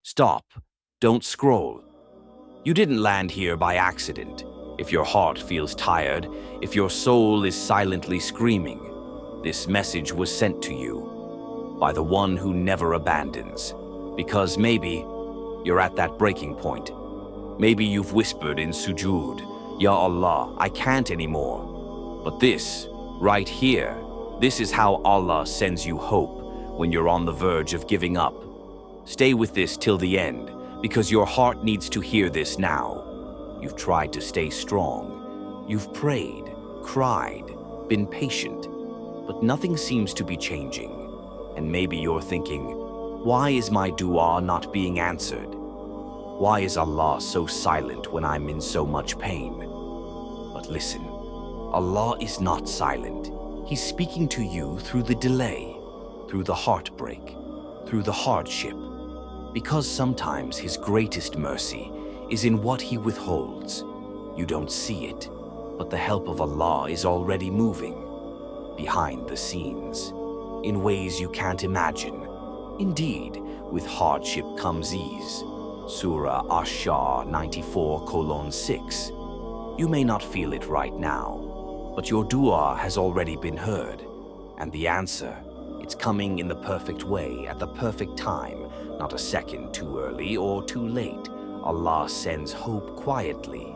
Stop. Don't scroll. You didn't land here by accident. If your heart feels tired, if your soul is silently screaming, this message was sent to you by the one who never abandons. Because maybe you're at that breaking point. Maybe you've whispered in sujood, Ya Allah, I can't anymore. But this, right here, this is how Allah sends you hope when you're on the verge of giving up. Stay with this till the end, because your heart needs to hear this now. You've tried to stay strong. You've prayed, cried, been patient, but nothing seems to be changing. And maybe you're thinking, why is my dua not being answered? Why is Allah so silent when I'm in so much pain? But listen, Allah is not silent. He's speaking to you through the delay, through the heartbreak, through the hardship. Because sometimes His greatest mercy is in what He withholds. You don't see it, but the help of Allah is already moving behind the scenes in ways you can't imagine. Indeed, with hardship comes ease. Surah Ash-Shar 94:6. You may not feel it right now, but your dua has already been heard. And the answer, it's coming in the perfect way at the perfect time, not a second too early or too late. Allah sends hope quietly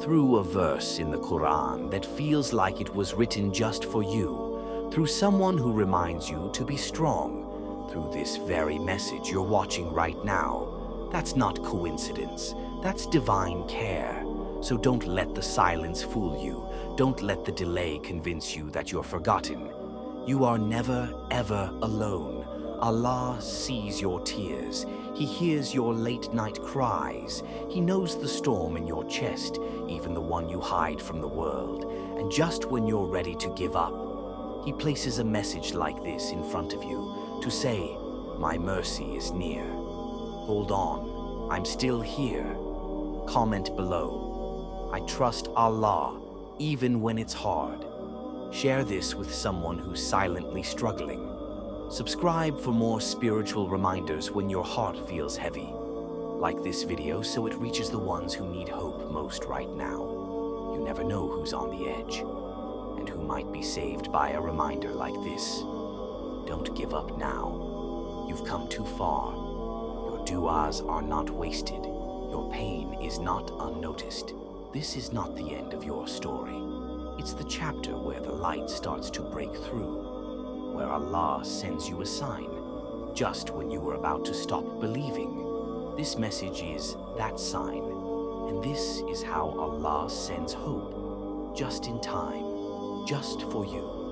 through a verse in the Quran that feels like it was written just for you, through someone who reminds you to be strong, through this very message you're watching right now. That's not coincidence, that's divine care. So don't let the silence fool you. Don't let the delay convince you that you're forgotten. You are never, ever alone. Allah sees your tears. He hears your late-night cries. He knows the storm in your chest, even the one you hide from the world. And just when you're ready to give up, He places a message like this in front of you to say, my mercy is near. Hold on, I'm still here. Comment below. I trust Allah, even when it's hard. Share this with someone who's silently struggling. Subscribe for more spiritual reminders when your heart feels heavy. Like this video so it reaches the ones who need hope most right now. You never know who's on the edge, and who might be saved by a reminder like this. Don't give up now. You've come too far. Your du'as are not wasted. Your pain is not unnoticed. This is not the end of your story. It's the chapter where the light starts to break through, where Allah sends you a sign, just when you were about to stop believing. This message is that sign, and this is how Allah sends hope, just in time, just for you.